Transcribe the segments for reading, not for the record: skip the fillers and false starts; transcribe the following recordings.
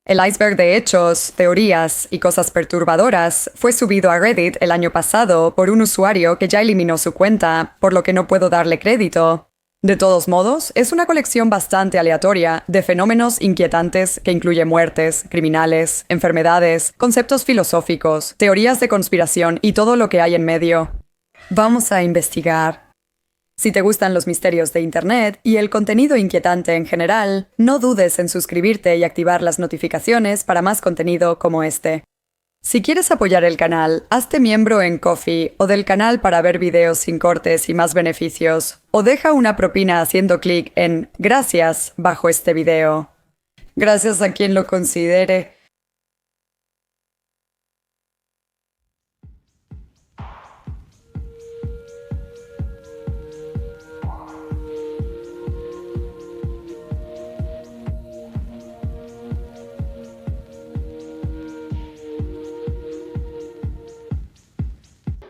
El iceberg de hechos, teorías y cosas perturbadoras fue subido a Reddit el año pasado por un usuario que ya eliminó su cuenta, por lo que no puedo darle crédito. De todos modos, es una colección bastante aleatoria de fenómenos inquietantes que incluye muertes, criminales, enfermedades, conceptos filosóficos, teorías de conspiración y todo lo que hay en medio. Vamos a investigar. Si te gustan los misterios de Internet y el contenido inquietante en general, no dudes en suscribirte y activar las notificaciones para más contenido como este. Si quieres apoyar el canal, hazte miembro en Ko-fi o del canal para ver videos sin cortes y más beneficios, o deja una propina haciendo clic en Gracias bajo este video. Gracias a quien lo considere.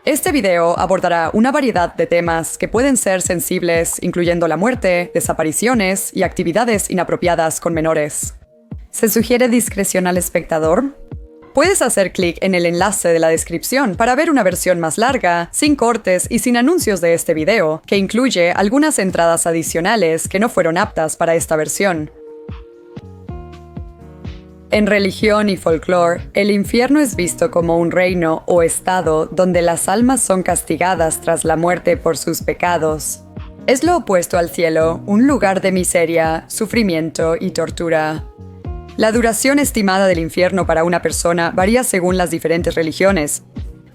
Este video abordará una variedad de temas que pueden ser sensibles, incluyendo la muerte, desapariciones y actividades inapropiadas con menores. ¿Se sugiere discreción al espectador? Puedes hacer clic en el enlace de la descripción para ver una versión más larga, sin cortes y sin anuncios de este video, que incluye algunas entradas adicionales que no fueron aptas para esta versión. En religión y folclore, el infierno es visto como un reino o estado donde las almas son castigadas tras la muerte por sus pecados. Es lo opuesto al cielo, un lugar de miseria, sufrimiento y tortura. La duración estimada del infierno para una persona varía según las diferentes religiones.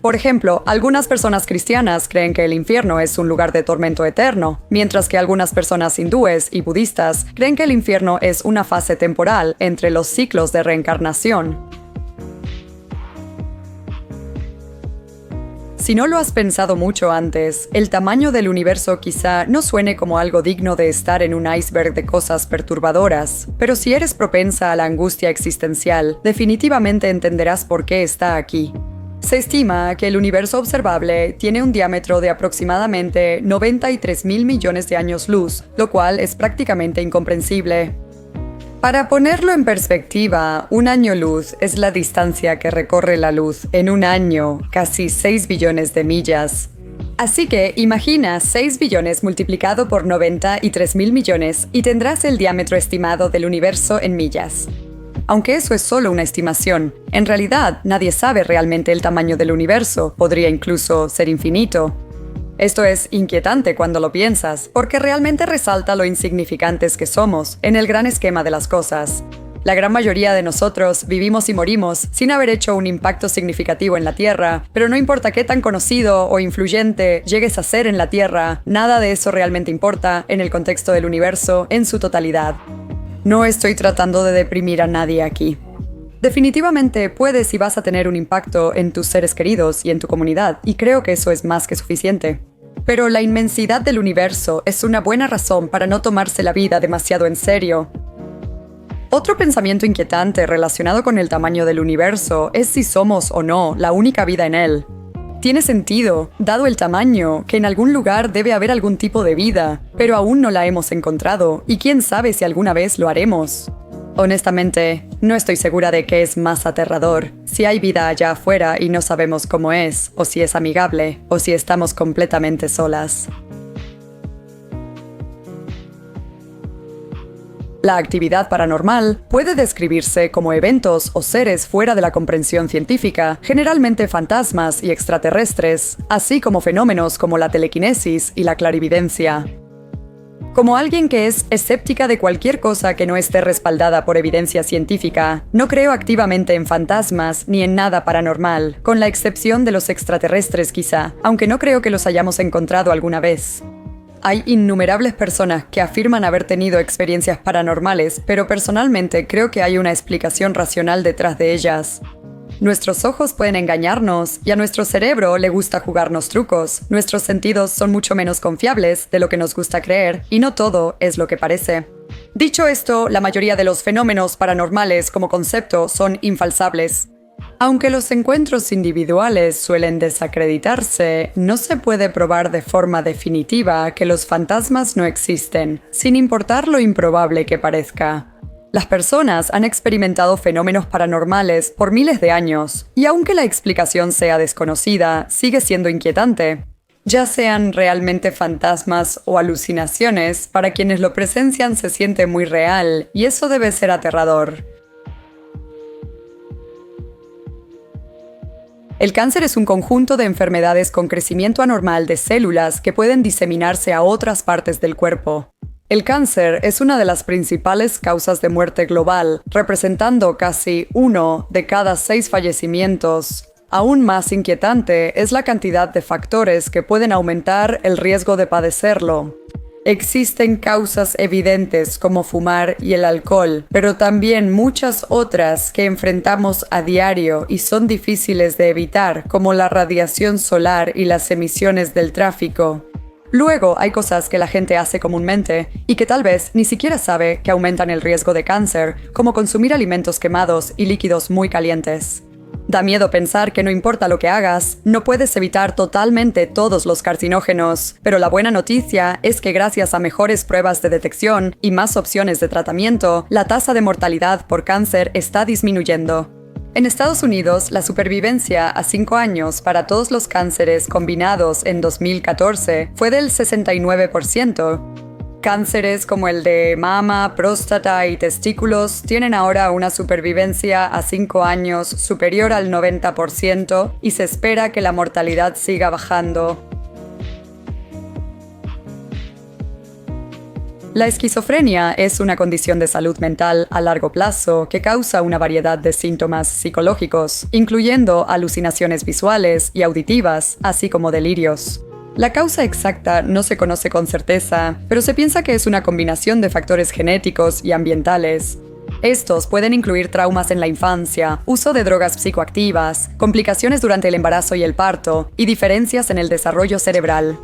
Por ejemplo, algunas personas cristianas creen que el infierno es un lugar de tormento eterno, mientras que algunas personas hindúes y budistas creen que el infierno es una fase temporal entre los ciclos de reencarnación. Si no lo has pensado mucho antes, el tamaño del universo quizá no suene como algo digno de estar en un iceberg de cosas perturbadoras, pero si eres propensa a la angustia existencial, definitivamente entenderás por qué está aquí. Se estima que el universo observable tiene un diámetro de aproximadamente 93.000 millones de años luz, lo cual es prácticamente incomprensible. Para ponerlo en perspectiva, un año luz es la distancia que recorre la luz en un año, casi 6 billones de millas. Así que imagina 6 billones multiplicado por 93.000 millones y tendrás el diámetro estimado del universo en millas. Aunque eso es solo una estimación, en realidad nadie sabe realmente el tamaño del universo, podría incluso ser infinito. Esto es inquietante cuando lo piensas, porque realmente resalta lo insignificantes que somos en el gran esquema de las cosas. La gran mayoría de nosotros vivimos y morimos sin haber hecho un impacto significativo en la Tierra, pero no importa qué tan conocido o influyente llegues a ser en la Tierra, nada de eso realmente importa en el contexto del universo en su totalidad. No estoy tratando de deprimir a nadie aquí. Definitivamente puedes y vas a tener un impacto en tus seres queridos y en tu comunidad, y creo que eso es más que suficiente. Pero la inmensidad del universo es una buena razón para no tomarse la vida demasiado en serio. Otro pensamiento inquietante relacionado con el tamaño del universo es si somos o no la única vida en él. Tiene sentido, dado el tamaño, que en algún lugar debe haber algún tipo de vida, pero aún no la hemos encontrado, y quién sabe si alguna vez lo haremos. Honestamente, no estoy segura de qué es más aterrador, si hay vida allá afuera y no sabemos cómo es, o si es amigable, o si estamos completamente solas. La actividad paranormal puede describirse como eventos o seres fuera de la comprensión científica, generalmente fantasmas y extraterrestres, así como fenómenos como la telequinesis y la clarividencia. Como alguien que es escéptica de cualquier cosa que no esté respaldada por evidencia científica, no creo activamente en fantasmas ni en nada paranormal, con la excepción de los extraterrestres quizá, aunque no creo que los hayamos encontrado alguna vez. Hay innumerables personas que afirman haber tenido experiencias paranormales, pero personalmente creo que hay una explicación racional detrás de ellas. Nuestros ojos pueden engañarnos y a nuestro cerebro le gusta jugarnos trucos. Nuestros sentidos son mucho menos confiables de lo que nos gusta creer y no todo es lo que parece. Dicho esto, la mayoría de los fenómenos paranormales como concepto son infalsables. Aunque los encuentros individuales suelen desacreditarse, no se puede probar de forma definitiva que los fantasmas no existen, sin importar lo improbable que parezca. Las personas han experimentado fenómenos paranormales por miles de años, y aunque la explicación sea desconocida, sigue siendo inquietante. Ya sean realmente fantasmas o alucinaciones, para quienes lo presencian se siente muy real, y eso debe ser aterrador. El cáncer es un conjunto de enfermedades con crecimiento anormal de células que pueden diseminarse a otras partes del cuerpo. El cáncer es una de las principales causas de muerte global, representando casi 1 de cada 6 fallecimientos. Aún más inquietante es la cantidad de factores que pueden aumentar el riesgo de padecerlo. Existen causas evidentes como fumar y el alcohol, pero también muchas otras que enfrentamos a diario y son difíciles de evitar, como la radiación solar y las emisiones del tráfico. Luego hay cosas que la gente hace comúnmente y que tal vez ni siquiera sabe que aumentan el riesgo de cáncer, como consumir alimentos quemados y líquidos muy calientes. Da miedo pensar que no importa lo que hagas, no puedes evitar totalmente todos los carcinógenos, pero la buena noticia es que gracias a mejores pruebas de detección y más opciones de tratamiento, la tasa de mortalidad por cáncer está disminuyendo. En Estados Unidos, la supervivencia a 5 años para todos los cánceres combinados en 2014 fue del 69%. Cánceres como el de mama, próstata y testículos tienen ahora una supervivencia a 5 años superior al 90% y se espera que la mortalidad siga bajando. La esquizofrenia es una condición de salud mental a largo plazo que causa una variedad de síntomas psicológicos, incluyendo alucinaciones visuales y auditivas, así como delirios. La causa exacta no se conoce con certeza, pero se piensa que es una combinación de factores genéticos y ambientales. Estos pueden incluir traumas en la infancia, uso de drogas psicoactivas, complicaciones durante el embarazo y el parto, y diferencias en el desarrollo cerebral.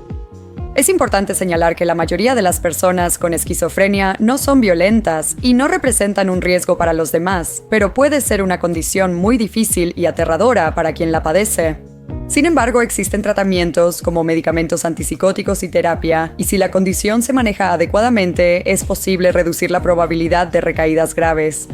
Es importante señalar que la mayoría de las personas con esquizofrenia no son violentas y no representan un riesgo para los demás, pero puede ser una condición muy difícil y aterradora para quien la padece. Sin embargo, existen tratamientos como medicamentos antipsicóticos y terapia, y si la condición se maneja adecuadamente, es posible reducir la probabilidad de recaídas graves.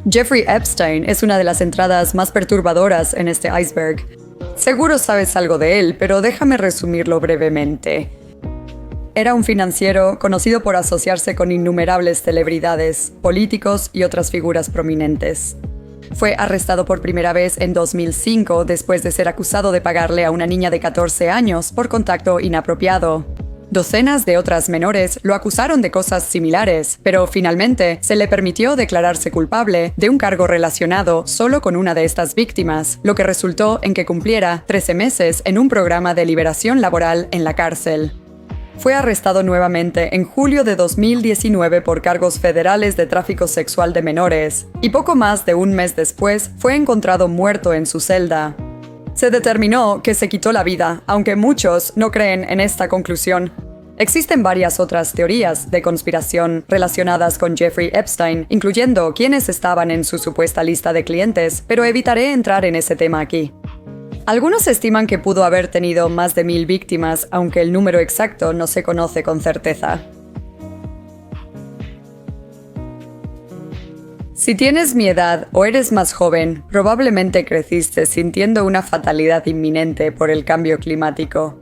Jeffrey Epstein es una de las entradas más perturbadoras en este iceberg. Seguro sabes algo de él, pero déjame resumirlo brevemente. Era un financiero conocido por asociarse con innumerables celebridades, políticos y otras figuras prominentes. Fue arrestado por primera vez en 2005 después de ser acusado de pagarle a una niña de 14 años por contacto inapropiado. Docenas de otras menores lo acusaron de cosas similares, pero finalmente se le permitió declararse culpable de un cargo relacionado solo con una de estas víctimas, lo que resultó en que cumpliera 13 meses en un programa de liberación laboral en la cárcel. Fue arrestado nuevamente en julio de 2019 por cargos federales de tráfico sexual de menores, y poco más de un mes después fue encontrado muerto en su celda. Se determinó que se quitó la vida, aunque muchos no creen en esta conclusión. Existen varias otras teorías de conspiración relacionadas con Jeffrey Epstein, incluyendo quienes estaban en su supuesta lista de clientes, pero evitaré entrar en ese tema aquí. Algunos estiman que pudo haber tenido más de 1000 víctimas, aunque el número exacto no se conoce con certeza. Si tienes mi edad o eres más joven, probablemente creciste sintiendo una fatalidad inminente por el cambio climático.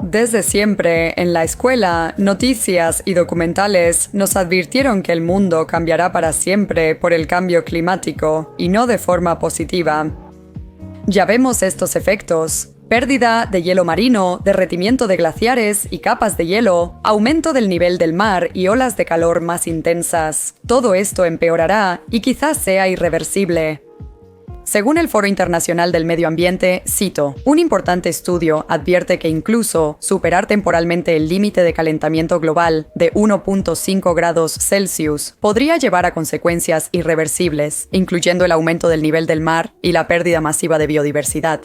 Desde siempre, en la escuela, noticias y documentales nos advirtieron que el mundo cambiará para siempre por el cambio climático, y no de forma positiva. Ya vemos estos efectos: pérdida de hielo marino, derretimiento de glaciares y capas de hielo, aumento del nivel del mar y olas de calor más intensas. Todo esto empeorará y quizás sea irreversible. Según el Foro Internacional del Medio Ambiente, cito, un importante estudio advierte que incluso superar temporalmente el límite de calentamiento global de 1.5 grados Celsius podría llevar a consecuencias irreversibles, incluyendo el aumento del nivel del mar y la pérdida masiva de biodiversidad.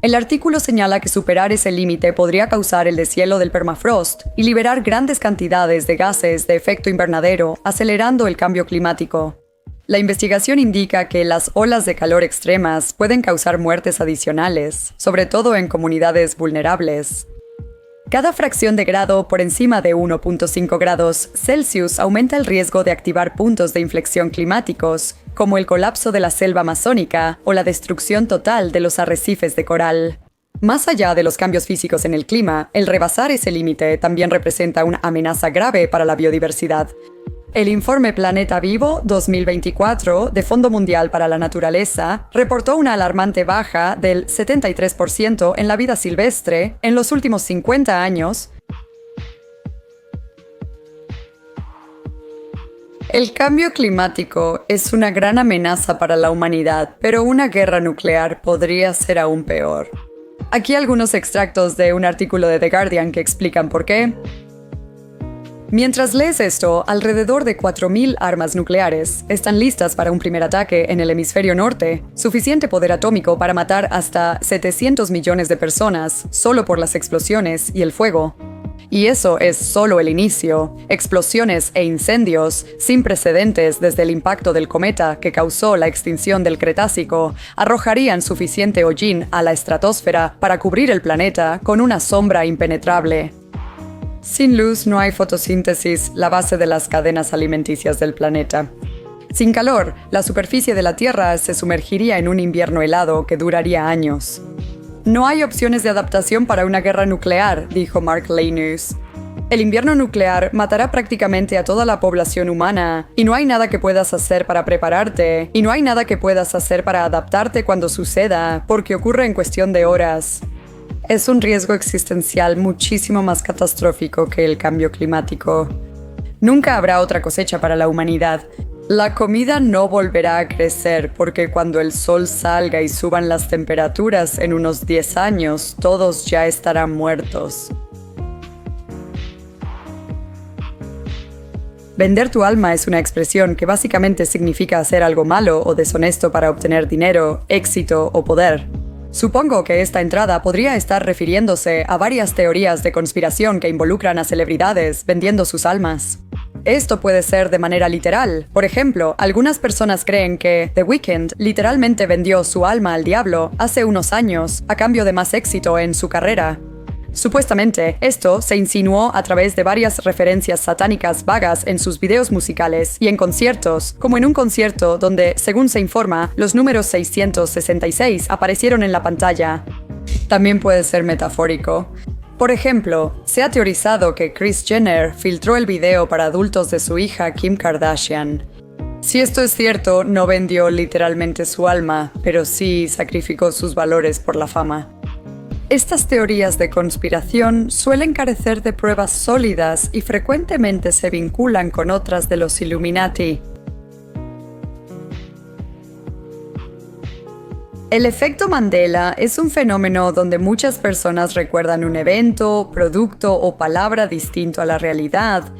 El artículo señala que superar ese límite podría causar el deshielo del permafrost y liberar grandes cantidades de gases de efecto invernadero, acelerando el cambio climático. La investigación indica que las olas de calor extremas pueden causar muertes adicionales, sobre todo en comunidades vulnerables. Cada fracción de grado por encima de 1.5 grados Celsius aumenta el riesgo de activar puntos de inflexión climáticos, como el colapso de la selva amazónica o la destrucción total de los arrecifes de coral. Más allá de los cambios físicos en el clima, el rebasar ese límite también representa una amenaza grave para la biodiversidad. El informe Planeta Vivo 2024 de Fondo Mundial para la Naturaleza reportó una alarmante baja del 73% en la vida silvestre en los últimos 50 años. El cambio climático es una gran amenaza para la humanidad, pero una guerra nuclear podría ser aún peor. Aquí algunos extractos de un artículo de The Guardian que explican por qué. Mientras lees esto, alrededor de 4.000 armas nucleares están listas para un primer ataque en el hemisferio norte, suficiente poder atómico para matar hasta 700 millones de personas solo por las explosiones y el fuego. Y eso es solo el inicio. Explosiones e incendios, sin precedentes desde el impacto del cometa que causó la extinción del Cretácico, arrojarían suficiente hollín a la estratosfera para cubrir el planeta con una sombra impenetrable. Sin luz no hay fotosíntesis, la base de las cadenas alimenticias del planeta. Sin calor, la superficie de la Tierra se sumergiría en un invierno helado que duraría años. No hay opciones de adaptación para una guerra nuclear, dijo Mark Lanews. El invierno nuclear matará prácticamente a toda la población humana, y no hay nada que puedas hacer para prepararte, y no hay nada que puedas hacer para adaptarte cuando suceda, porque ocurre en cuestión de horas. Es un riesgo existencial muchísimo más catastrófico que el cambio climático. Nunca habrá otra cosecha para la humanidad. La comida no volverá a crecer porque cuando el sol salga y suban las temperaturas en unos 10 años, todos ya estarán muertos. Vender tu alma es una expresión que básicamente significa hacer algo malo o deshonesto para obtener dinero, éxito o poder. Supongo que esta entrada podría estar refiriéndose a varias teorías de conspiración que involucran a celebridades vendiendo sus almas. Esto puede ser de manera literal. Por ejemplo, algunas personas creen que The Weeknd literalmente vendió su alma al diablo hace unos años a cambio de más éxito en su carrera. Supuestamente, esto se insinuó a través de varias referencias satánicas vagas en sus videos musicales y en conciertos, como en un concierto donde, según se informa, los números 666 aparecieron en la pantalla. También puede ser metafórico. Por ejemplo, se ha teorizado que Kris Jenner filtró el video para adultos de su hija Kim Kardashian. Si esto es cierto, no vendió literalmente su alma, pero sí sacrificó sus valores por la fama. Estas teorías de conspiración suelen carecer de pruebas sólidas y frecuentemente se vinculan con otras de los Illuminati. El efecto Mandela es un fenómeno donde muchas personas recuerdan un evento, producto o palabra distinto a la realidad.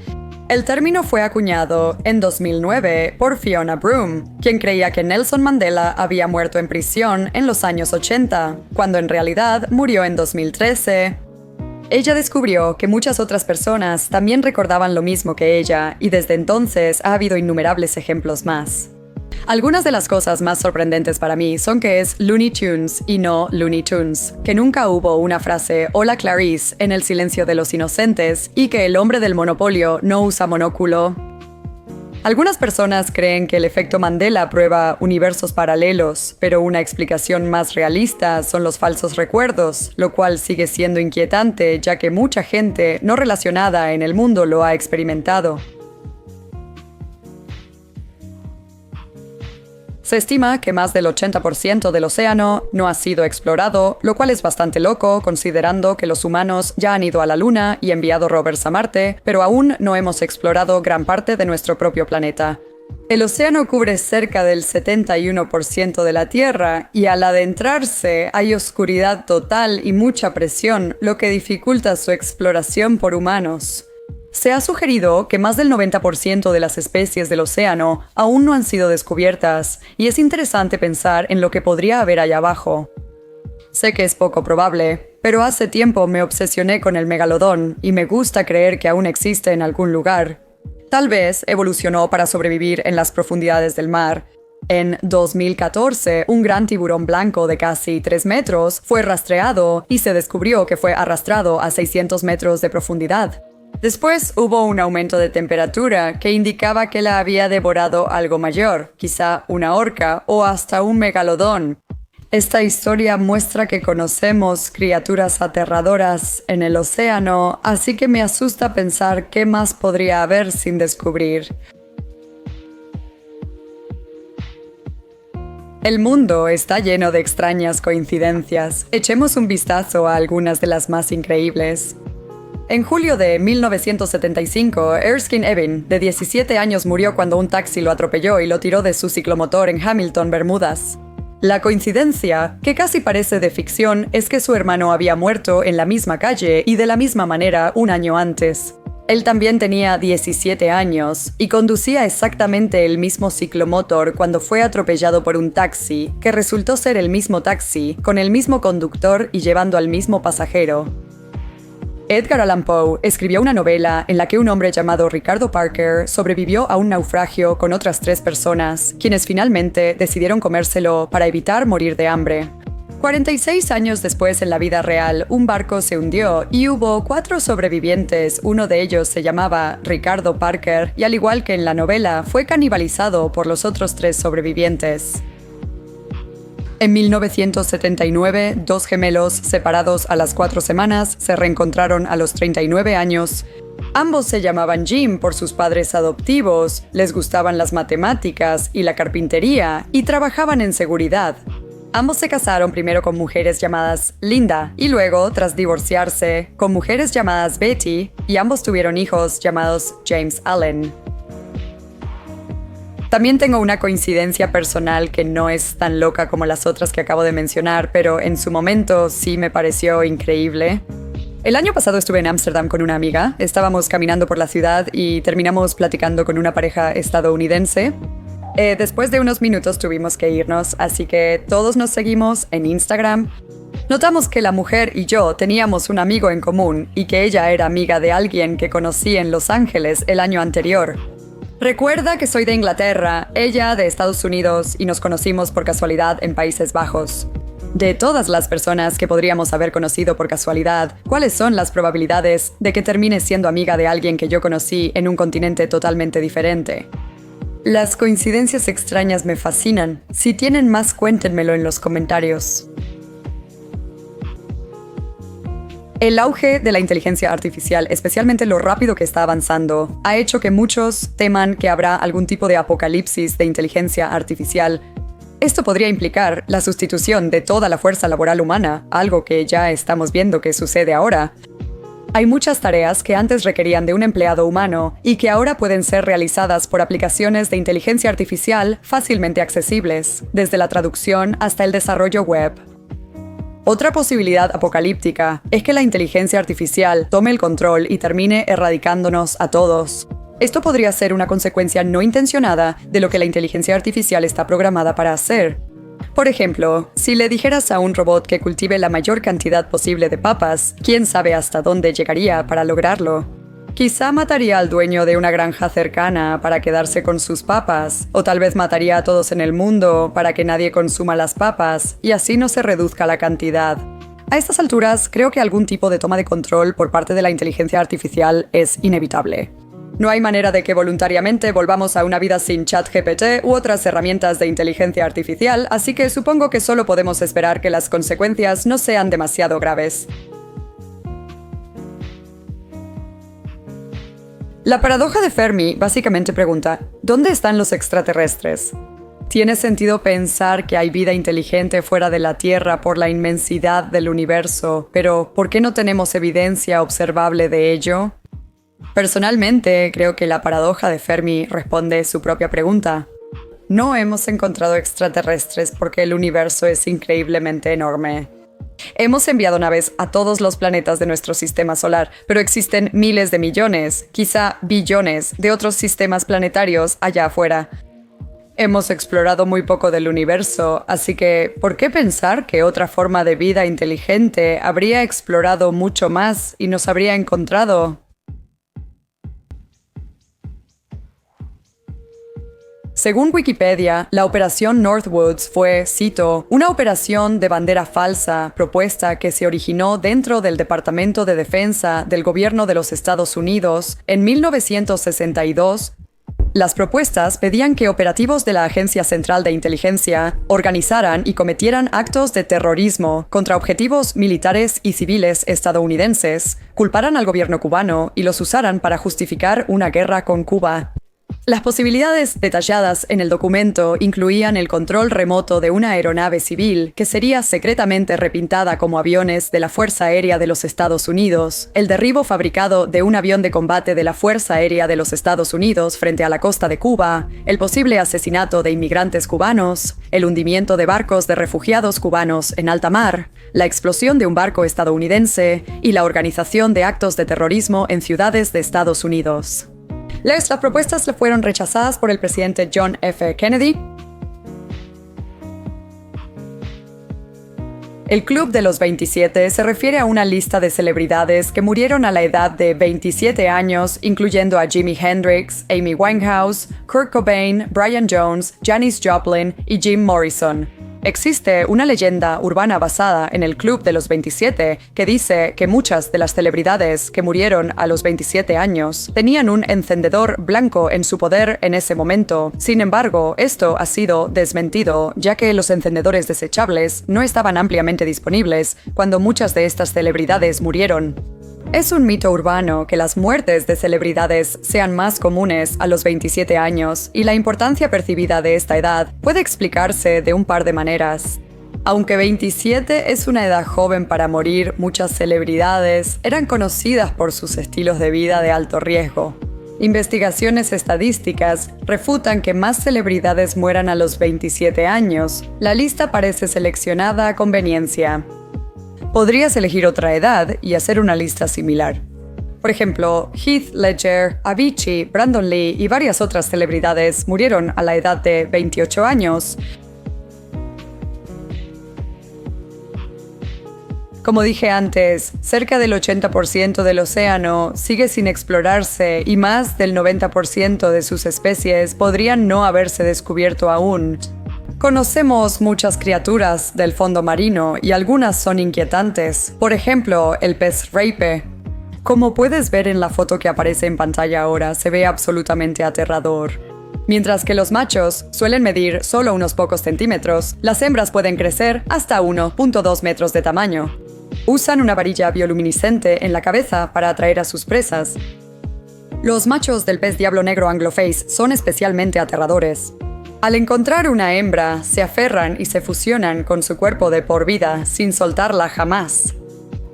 El término fue acuñado en 2009 por Fiona Broome, quien creía que Nelson Mandela había muerto en prisión en los años 80, cuando en realidad murió en 2013. Ella descubrió que muchas otras personas también recordaban lo mismo que ella, y desde entonces ha habido innumerables ejemplos más. Algunas de las cosas más sorprendentes para mí son que es Looney Tunes y no Looney Tunes, que nunca hubo una frase "Hola Clarice" en El silencio de los inocentes y que el hombre del monopolio no usa monóculo. Algunas personas creen que el efecto Mandela prueba universos paralelos, pero una explicación más realista son los falsos recuerdos, lo cual sigue siendo inquietante ya que mucha gente no relacionada en el mundo lo ha experimentado. Se estima que más del 80% del océano no ha sido explorado, lo cual es bastante loco considerando que los humanos ya han ido a la Luna y enviado rovers a Marte, pero aún no hemos explorado gran parte de nuestro propio planeta. El océano cubre cerca del 71% de la Tierra y al adentrarse hay oscuridad total y mucha presión, lo que dificulta su exploración por humanos. Se ha sugerido que más del 90% de las especies del océano aún no han sido descubiertas, y es interesante pensar en lo que podría haber allá abajo. Sé que es poco probable, pero hace tiempo me obsesioné con el megalodón y me gusta creer que aún existe en algún lugar. Tal vez evolucionó para sobrevivir en las profundidades del mar. En 2014, un gran tiburón blanco de casi 3 metros fue rastreado y se descubrió que fue arrastrado a 600 metros de profundidad. Después hubo un aumento de temperatura que indicaba que la había devorado algo mayor, quizá una orca o hasta un megalodón. Esta historia muestra que conocemos criaturas aterradoras en el océano, así que me asusta pensar qué más podría haber sin descubrir. El mundo está lleno de extrañas coincidencias. Echemos un vistazo a algunas de las más increíbles. En julio de 1975, Erskine Evin, de 17 años, murió cuando un taxi lo atropelló y lo tiró de su ciclomotor en Hamilton, Bermudas. La coincidencia, que casi parece de ficción, es que su hermano había muerto en la misma calle y de la misma manera un año antes. Él también tenía 17 años y conducía exactamente el mismo ciclomotor cuando fue atropellado por un taxi, que resultó ser el mismo taxi, con el mismo conductor y llevando al mismo pasajero. Edgar Allan Poe escribió una novela en la que un hombre llamado Ricardo Parker sobrevivió a un naufragio con otras 3 personas, quienes finalmente decidieron comérselo para evitar morir de hambre. 46 años después, en la vida real, un barco se hundió y hubo 4 sobrevivientes. Uno de ellos se llamaba Ricardo Parker y, al igual que en la novela, fue canibalizado por los otros 3 sobrevivientes. En 1979, 2 gemelos separados a las 4 semanas se reencontraron a los 39 años. Ambos se llamaban Jim por sus padres adoptivos, les gustaban las matemáticas y la carpintería y trabajaban en seguridad. Ambos se casaron primero con mujeres llamadas Linda y luego, tras divorciarse, con mujeres llamadas Betty, y ambos tuvieron hijos llamados James Allen. También tengo una coincidencia personal que no es tan loca como las otras que acabo de mencionar, pero en su momento sí me pareció increíble. El año pasado estuve en Ámsterdam con una amiga, estábamos caminando por la ciudad y terminamos platicando con una pareja estadounidense. Después de unos minutos tuvimos que irnos, así que todos nos seguimos en Instagram. Notamos que la mujer y yo teníamos un amigo en común y que ella era amiga de alguien que conocí en Los Ángeles el año anterior. Recuerda que soy de Inglaterra, ella de Estados Unidos, y nos conocimos por casualidad en Países Bajos. De todas las personas que podríamos haber conocido por casualidad, ¿cuáles son las probabilidades de que termine siendo amiga de alguien que yo conocí en un continente totalmente diferente? Las coincidencias extrañas me fascinan. Si tienen más, cuéntenmelo en los comentarios. El auge de la inteligencia artificial, especialmente lo rápido que está avanzando, ha hecho que muchos teman que habrá algún tipo de apocalipsis de inteligencia artificial. Esto podría implicar la sustitución de toda la fuerza laboral humana, algo que ya estamos viendo que sucede ahora. Hay muchas tareas que antes requerían de un empleado humano y que ahora pueden ser realizadas por aplicaciones de inteligencia artificial fácilmente accesibles, desde la traducción hasta el desarrollo web. Otra posibilidad apocalíptica es que la inteligencia artificial tome el control y termine erradicándonos a todos. Esto podría ser una consecuencia no intencionada de lo que la inteligencia artificial está programada para hacer. Por ejemplo, si le dijeras a un robot que cultive la mayor cantidad posible de papas, ¿quién sabe hasta dónde llegaría para lograrlo? Quizá mataría al dueño de una granja cercana para quedarse con sus papas, o tal vez mataría a todos en el mundo para que nadie consuma las papas, y así no se reduzca la cantidad. A estas alturas, creo que algún tipo de toma de control por parte de la inteligencia artificial es inevitable. No hay manera de que voluntariamente volvamos a una vida sin ChatGPT u otras herramientas de inteligencia artificial, así que supongo que solo podemos esperar que las consecuencias no sean demasiado graves. La paradoja de Fermi básicamente pregunta, ¿dónde están los extraterrestres? ¿Tiene sentido pensar que hay vida inteligente fuera de la Tierra por la inmensidad del universo, pero ¿por qué no tenemos evidencia observable de ello? Personalmente, creo que la paradoja de Fermi responde su propia pregunta. No hemos encontrado extraterrestres porque el universo es increíblemente enorme. Hemos enviado naves a todos los planetas de nuestro sistema solar, pero existen miles de millones, quizá billones, de otros sistemas planetarios allá afuera. Hemos explorado muy poco del universo, así que ¿por qué pensar que otra forma de vida inteligente habría explorado mucho más y nos habría encontrado? Según Wikipedia, la Operación Northwoods fue, cito, una operación de bandera falsa propuesta que se originó dentro del Departamento de Defensa del Gobierno de los Estados Unidos en 1962. Las propuestas pedían que operativos de la Agencia Central de Inteligencia organizaran y cometieran actos de terrorismo contra objetivos militares y civiles estadounidenses, culparan al gobierno cubano y los usaran para justificar una guerra con Cuba. Las posibilidades detalladas en el documento incluían el control remoto de una aeronave civil que sería secretamente repintada como aviones de la Fuerza Aérea de los Estados Unidos, el derribo fabricado de un avión de combate de la Fuerza Aérea de los Estados Unidos frente a la costa de Cuba, el posible asesinato de inmigrantes cubanos, el hundimiento de barcos de refugiados cubanos en alta mar, la explosión de un barco estadounidense y la organización de actos de terrorismo en ciudades de Estados Unidos. Las propuestas fueron rechazadas por el presidente John F. Kennedy. El Club de los 27 se refiere a una lista de celebridades que murieron a la edad de 27 años, incluyendo a Jimi Hendrix, Amy Winehouse, Kurt Cobain, Brian Jones, Janis Joplin y Jim Morrison. Existe una leyenda urbana basada en el Club de los 27 que dice que muchas de las celebridades que murieron a los 27 años tenían un encendedor blanco en su poder en ese momento. Sin embargo, esto ha sido desmentido, ya que los encendedores desechables no estaban ampliamente disponibles cuando muchas de estas celebridades murieron. Es un mito urbano que las muertes de celebridades sean más comunes a los 27 años, y la importancia percibida de esta edad puede explicarse de un par de maneras. Aunque 27 es una edad joven para morir, muchas celebridades eran conocidas por sus estilos de vida de alto riesgo. Investigaciones estadísticas refutan que más celebridades mueran a los 27 años. La lista parece seleccionada a conveniencia. Podrías elegir otra edad y hacer una lista similar. Por ejemplo, Heath Ledger, Avicii, Brandon Lee y varias otras celebridades murieron a la edad de 28 años. Como dije antes, cerca del 80% del océano sigue sin explorarse y más del 90% de sus especies podrían no haberse descubierto aún. Conocemos muchas criaturas del fondo marino y algunas son inquietantes. Por ejemplo, el pez reipe. Como puedes ver en la foto que aparece en pantalla ahora, se ve absolutamente aterrador. Mientras que los machos suelen medir solo unos pocos centímetros, las hembras pueden crecer hasta 1.2 metros de tamaño. Usan una varilla bioluminiscente en la cabeza para atraer a sus presas. Los machos del pez diablo negro angloface son especialmente aterradores. Al encontrar una hembra, se aferran y se fusionan con su cuerpo de por vida, sin soltarla jamás.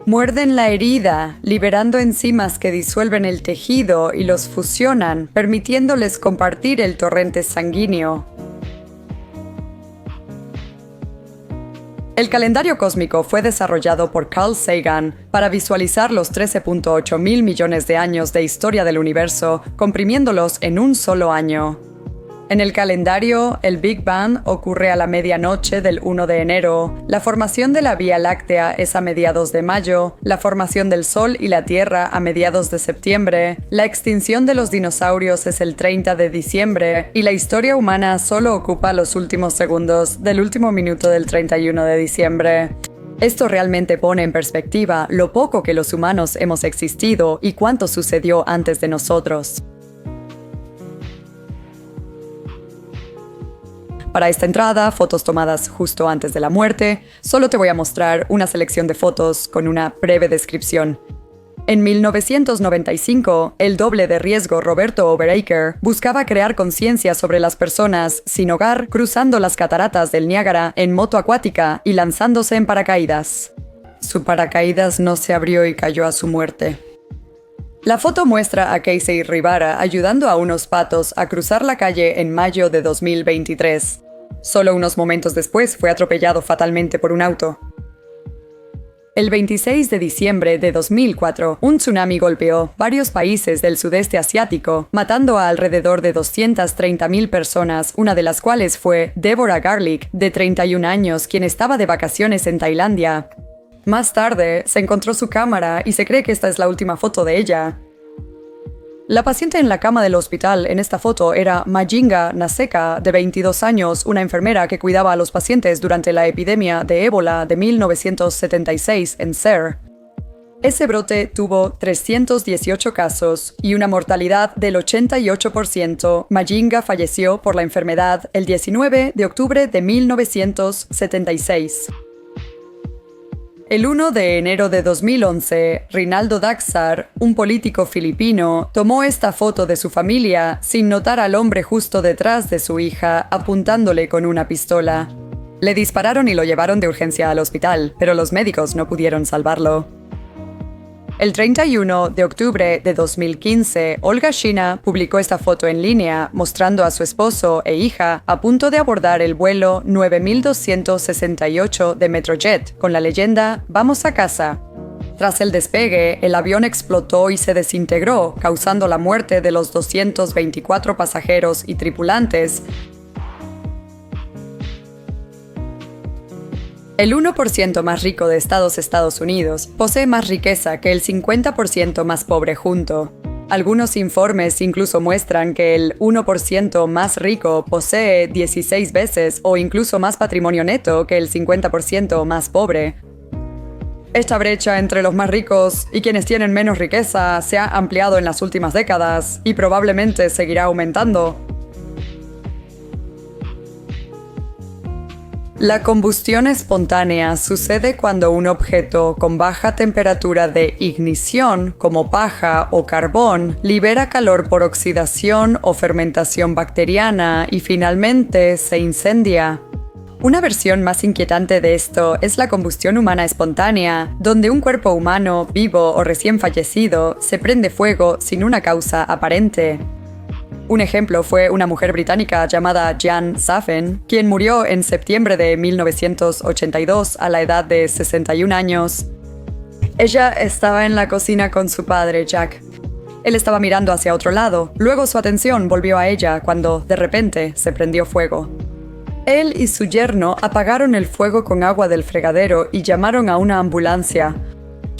Muerden la herida, liberando enzimas que disuelven el tejido y los fusionan, permitiéndoles compartir el torrente sanguíneo. El calendario cósmico fue desarrollado por Carl Sagan para visualizar los 13.8 mil millones de años de historia del universo, comprimiéndolos en un solo año. En el calendario, el Big Bang ocurre a la medianoche del 1 de enero, la formación de la Vía Láctea es a mediados de mayo, la formación del Sol y la Tierra a mediados de septiembre, la extinción de los dinosaurios es el 30 de diciembre y la historia humana solo ocupa los últimos segundos del último minuto del 31 de diciembre. Esto realmente pone en perspectiva lo poco que los humanos hemos existido y cuánto sucedió antes de nosotros. Para esta entrada, fotos tomadas justo antes de la muerte, solo te voy a mostrar una selección de fotos con una breve descripción. En 1995, el doble de riesgo Roberto Overacre buscaba crear conciencia sobre las personas sin hogar cruzando las cataratas del Niágara en moto acuática y lanzándose en paracaídas. Su paracaídas no se abrió y cayó a su muerte. La foto muestra a Casey Rivara ayudando a unos patos a cruzar la calle en mayo de 2023. Solo unos momentos después fue atropellado fatalmente por un auto. El 26 de diciembre de 2004, un tsunami golpeó varios países del sudeste asiático, matando a alrededor de 230.000 personas, una de las cuales fue Deborah Garlick, de 31 años, quien estaba de vacaciones en Tailandia. Más tarde, se encontró su cámara y se cree que esta es la última foto de ella. La paciente en la cama del hospital en esta foto era Majinga Naseka, de 22 años, una enfermera que cuidaba a los pacientes durante la epidemia de ébola de 1976 en Ser. Ese brote tuvo 318 casos y una mortalidad del 88%. Majinga falleció por la enfermedad el 19 de octubre de 1976. El 1 de enero de 2011, Rinaldo Daxar, un político filipino, tomó esta foto de su familia sin notar al hombre justo detrás de su hija, apuntándole con una pistola. Le dispararon y lo llevaron de urgencia al hospital, pero los médicos no pudieron salvarlo. El 31 de octubre de 2015, Olga Shina publicó esta foto en línea mostrando a su esposo e hija a punto de abordar el vuelo 9268 de Metrojet con la leyenda «Vamos a casa». Tras el despegue, el avión explotó y se desintegró, causando la muerte de los 224 pasajeros y tripulantes. El 1% más rico de Estados Unidos posee más riqueza que el 50% más pobre junto. Algunos informes incluso muestran que el 1% más rico posee 16 veces o incluso más patrimonio neto que el 50% más pobre. Esta brecha entre los más ricos y quienes tienen menos riqueza se ha ampliado en las últimas décadas y probablemente seguirá aumentando. La combustión espontánea sucede cuando un objeto con baja temperatura de ignición, como paja o carbón, libera calor por oxidación o fermentación bacteriana y finalmente se incendia. Una versión más inquietante de esto es la combustión humana espontánea, donde un cuerpo humano, vivo o recién fallecido, se prende fuego sin una causa aparente. Un ejemplo fue una mujer británica llamada Jan Saffen, quien murió en septiembre de 1982 a la edad de 61 años. Ella estaba en la cocina con su padre, Jack. Él estaba mirando hacia otro lado, luego su atención volvió a ella cuando, de repente, se prendió fuego. Él y su yerno apagaron el fuego con agua del fregadero y llamaron a una ambulancia.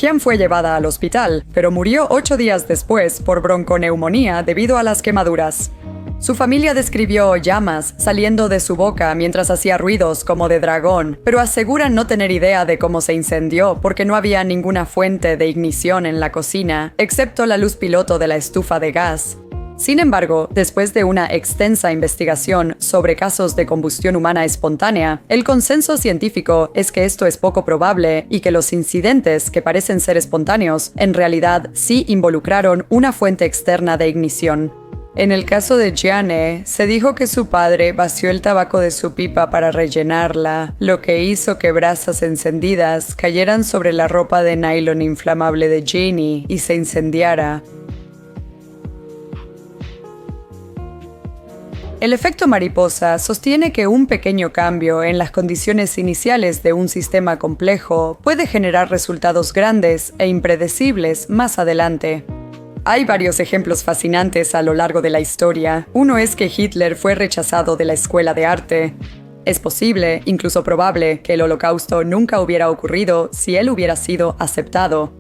Jan fue llevada al hospital, pero murió 8 días después por bronconeumonía debido a las quemaduras. Su familia describió llamas saliendo de su boca mientras hacía ruidos como de dragón, pero aseguran no tener idea de cómo se incendió porque no había ninguna fuente de ignición en la cocina, excepto la luz piloto de la estufa de gas. Sin embargo, después de una extensa investigación sobre casos de combustión humana espontánea, el consenso científico es que esto es poco probable y que los incidentes que parecen ser espontáneos en realidad sí involucraron una fuente externa de ignición. En el caso de Gianne, se dijo que su padre vació el tabaco de su pipa para rellenarla, lo que hizo que brasas encendidas cayeran sobre la ropa de nylon inflamable de Jeannie y se incendiara. El efecto mariposa sostiene que un pequeño cambio en las condiciones iniciales de un sistema complejo puede generar resultados grandes e impredecibles más adelante. Hay varios ejemplos fascinantes a lo largo de la historia. Uno es que Hitler fue rechazado de la escuela de arte. Es posible, incluso probable, que el Holocausto nunca hubiera ocurrido si él hubiera sido aceptado.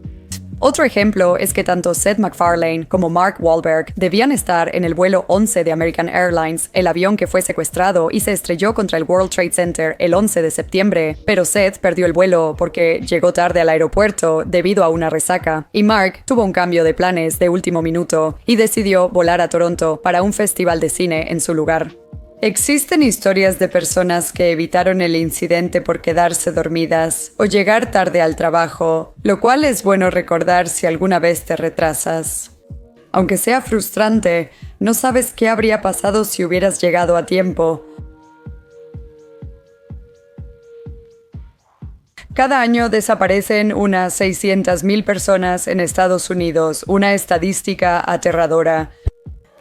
Otro ejemplo es que tanto Seth MacFarlane como Mark Wahlberg debían estar en el vuelo 11 de American Airlines, el avión que fue secuestrado y se estrelló contra el World Trade Center el 11 de septiembre, pero Seth perdió el vuelo porque llegó tarde al aeropuerto debido a una resaca, y Mark tuvo un cambio de planes de último minuto y decidió volar a Toronto para un festival de cine en su lugar. Existen historias de personas que evitaron el incidente por quedarse dormidas o llegar tarde al trabajo, lo cual es bueno recordar si alguna vez te retrasas. Aunque sea frustrante, no sabes qué habría pasado si hubieras llegado a tiempo. Cada año desaparecen unas 600,000 personas en Estados Unidos, una estadística aterradora.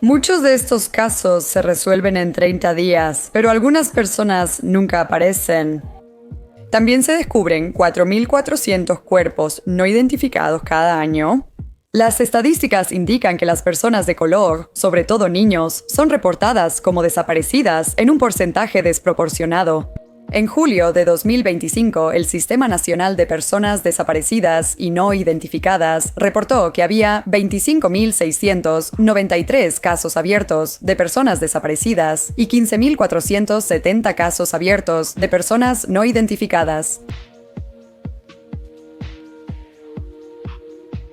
Muchos de estos casos se resuelven en 30 días, pero algunas personas nunca aparecen. También se descubren 4.400 cuerpos no identificados cada año. Las estadísticas indican que las personas de color, sobre todo niños, son reportadas como desaparecidas en un porcentaje desproporcionado. En julio de 2025, el Sistema Nacional de Personas Desaparecidas y No Identificadas reportó que había 25.693 casos abiertos de personas desaparecidas y 15.470 casos abiertos de personas no identificadas.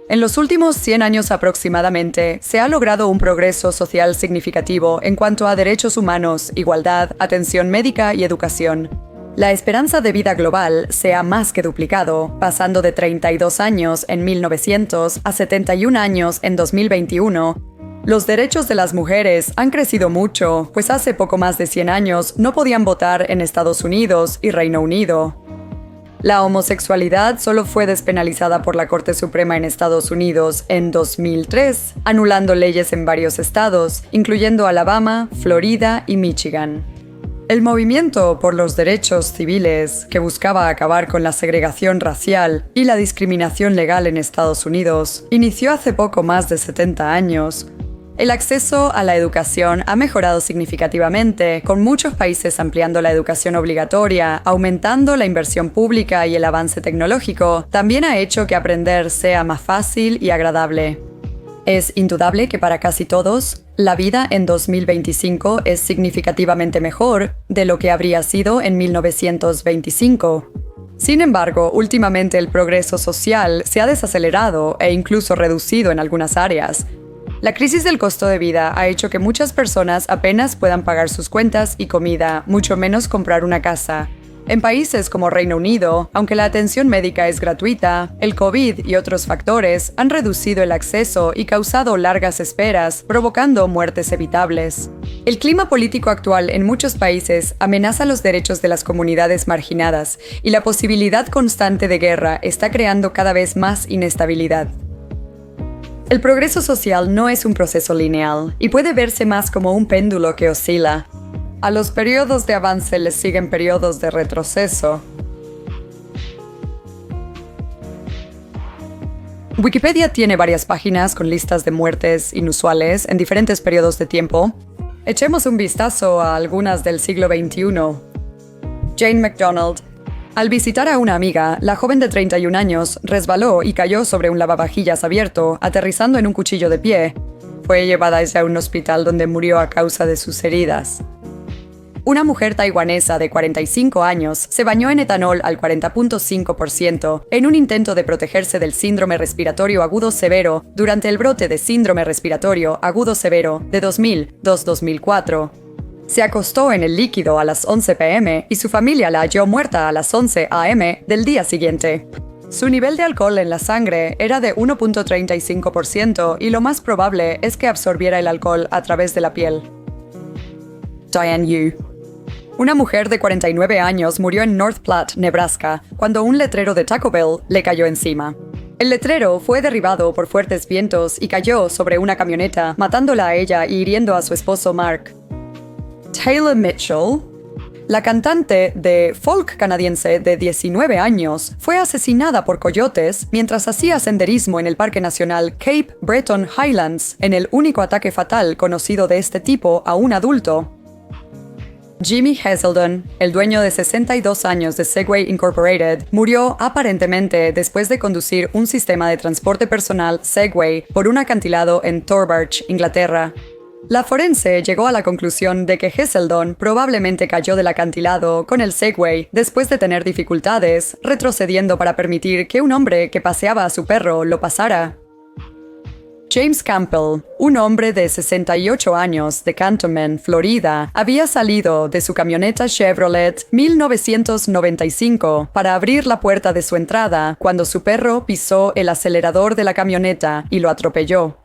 En los últimos 100 años aproximadamente, se ha logrado un progreso social significativo en cuanto a derechos humanos, igualdad, atención médica y educación. La esperanza de vida global se ha más que duplicado, pasando de 32 años en 1900 a 71 años en 2021. Los derechos de las mujeres han crecido mucho, pues hace poco más de 100 años no podían votar en Estados Unidos y Reino Unido. La homosexualidad solo fue despenalizada por la Corte Suprema en Estados Unidos en 2003, anulando leyes en varios estados, incluyendo Alabama, Florida y Michigan. El movimiento por los derechos civiles, que buscaba acabar con la segregación racial y la discriminación legal en Estados Unidos, inició hace poco más de 70 años. El acceso a la educación ha mejorado significativamente, con muchos países ampliando la educación obligatoria, aumentando la inversión pública y el avance tecnológico. También ha hecho que aprender sea más fácil y agradable. Es indudable que para casi todos, la vida en 2025 es significativamente mejor de lo que habría sido en 1925. Sin embargo, últimamente el progreso social se ha desacelerado e incluso reducido en algunas áreas. La crisis del costo de vida ha hecho que muchas personas apenas puedan pagar sus cuentas y comida, mucho menos comprar una casa. En países como Reino Unido, aunque la atención médica es gratuita, el COVID y otros factores han reducido el acceso y causado largas esperas, provocando muertes evitables. El clima político actual en muchos países amenaza los derechos de las comunidades marginadas, y la posibilidad constante de guerra está creando cada vez más inestabilidad. El progreso social no es un proceso lineal, y puede verse más como un péndulo que oscila. A los periodos de avance les siguen periodos de retroceso. Wikipedia tiene varias páginas con listas de muertes inusuales en diferentes periodos de tiempo. Echemos un vistazo a algunas del siglo XXI. Jane McDonald. Al visitar a una amiga, la joven de 31 años resbaló y cayó sobre un lavavajillas abierto, aterrizando en un cuchillo de pie. Fue llevada a un hospital donde murió a causa de sus heridas. Una mujer taiwanesa de 45 años se bañó en etanol al 40.5% en un intento de protegerse del síndrome respiratorio agudo severo durante el brote de síndrome respiratorio agudo severo de 2002-2004. Se acostó en el líquido a las 11 p.m. y su familia la halló muerta a las 11 a.m. del día siguiente. Su nivel de alcohol en la sangre era de 1.35% y lo más probable es que absorbiera el alcohol a través de la piel. Diane Yu. Una mujer de 49 años murió en North Platte, Nebraska, cuando un letrero de Taco Bell le cayó encima. El letrero fue derribado por fuertes vientos y cayó sobre una camioneta, matándola a ella y hiriendo a su esposo Mark. Taylor Mitchell. La cantante de folk canadiense de 19 años fue asesinada por coyotes mientras hacía senderismo en el Parque Nacional Cape Breton Highlands, en el único ataque fatal conocido de este tipo a un adulto. Jimmy Hazelden, el dueño de 62 años de Segway Incorporated, murió aparentemente después de conducir un sistema de transporte personal Segway por un acantilado en Thorbarch, Inglaterra. La forense llegó a la conclusión de que Hazelden probablemente cayó del acantilado con el Segway después de tener dificultades, retrocediendo para permitir que un hombre que paseaba a su perro lo pasara. James Campbell, un hombre de 68 años de Cantonment, Florida, había salido de su camioneta Chevrolet 1995 para abrir la puerta de su entrada cuando su perro pisó el acelerador de la camioneta y lo atropelló.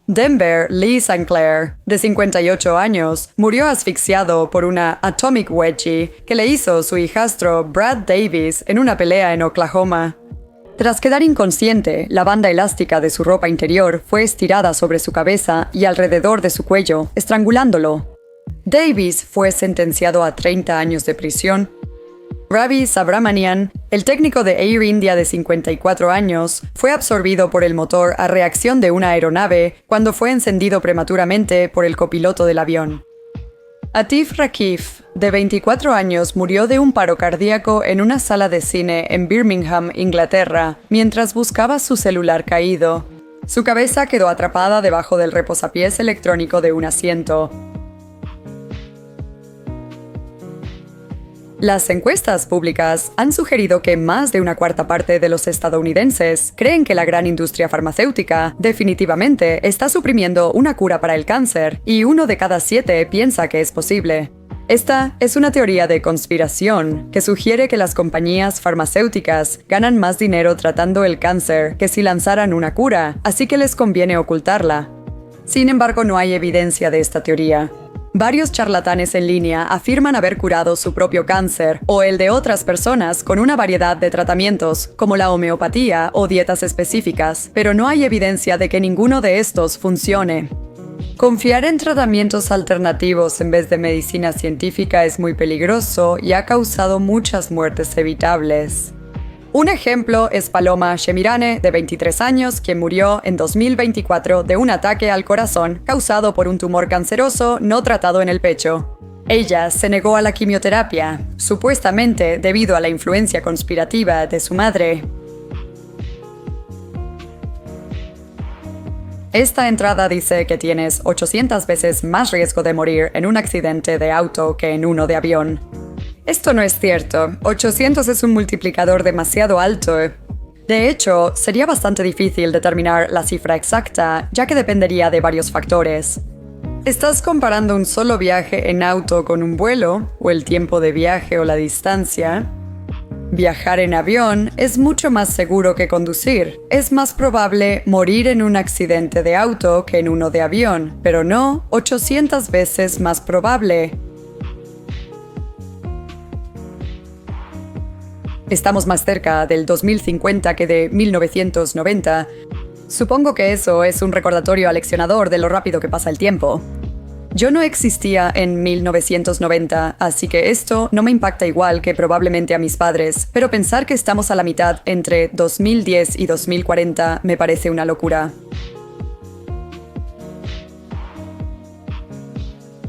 Denver Lee St. Clair, de 58 años, murió asfixiado por una atomic wedgie que le hizo su hijastro Brad Davis en una pelea en Oklahoma. Tras quedar inconsciente, la banda elástica de su ropa interior fue estirada sobre su cabeza y alrededor de su cuello, estrangulándolo. Davis fue sentenciado a 30 años de prisión. Ravi Subramanian, el técnico de Air India de 54 años, fue absorbido por el motor a reacción de una aeronave cuando fue encendido prematuramente por el copiloto del avión. Atif Rakif, de 24 años, murió de un paro cardíaco en una sala de cine en Birmingham, Inglaterra, mientras buscaba su celular caído. Su cabeza quedó atrapada debajo del reposapiés electrónico de un asiento. Las encuestas públicas han sugerido que más de una cuarta parte de los estadounidenses creen que la gran industria farmacéutica definitivamente está suprimiendo una cura para el cáncer, y 1 de cada 7 piensa que es posible. Esta es una teoría de conspiración que sugiere que las compañías farmacéuticas ganan más dinero tratando el cáncer que si lanzaran una cura, así que les conviene ocultarla. Sin embargo, no hay evidencia de esta teoría. Varios charlatanes en línea afirman haber curado su propio cáncer o el de otras personas con una variedad de tratamientos, como la homeopatía o dietas específicas, pero no hay evidencia de que ninguno de estos funcione. Confiar en tratamientos alternativos en vez de medicina científica es muy peligroso y ha causado muchas muertes evitables. Un ejemplo es Paloma Shemirane, de 23 años, quien murió en 2024 de un ataque al corazón causado por un tumor canceroso no tratado en el pecho. Ella se negó a la quimioterapia, supuestamente debido a la influencia conspirativa de su madre. Esta entrada dice que tienes 800 veces más riesgo de morir en un accidente de auto que en uno de avión. Esto no es cierto. 800 es un multiplicador demasiado alto. De hecho, sería bastante difícil determinar la cifra exacta, ya que dependería de varios factores. ¿Estás comparando un solo viaje en auto con un vuelo, o el tiempo de viaje o la distancia? Viajar en avión es mucho más seguro que conducir. Es más probable morir en un accidente de auto que en uno de avión, pero no 800 veces más probable. Estamos más cerca del 2050 que de 1990. Supongo que eso es un recordatorio aleccionador de lo rápido que pasa el tiempo. Yo no existía en 1990, así que esto no me impacta igual que probablemente a mis padres, pero pensar que estamos a la mitad entre 2010 y 2040 me parece una locura.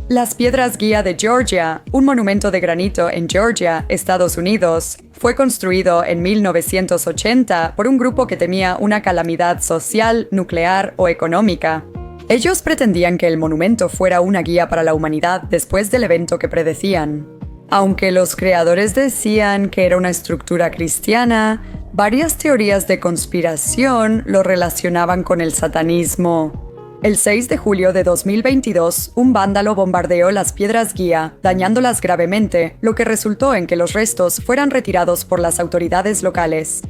Las Piedras Guía de Georgia, un monumento de granito en Georgia, Estados Unidos, fue construido en 1980 por un grupo que temía una calamidad social, nuclear o económica. Ellos pretendían que el monumento fuera una guía para la humanidad después del evento que predecían. Aunque los creadores decían que era una estructura cristiana, varias teorías de conspiración lo relacionaban con el satanismo. El 6 de julio de 2022, un vándalo bombardeó las piedras guía, dañándolas gravemente, lo que resultó en que los restos fueran retirados por las autoridades locales.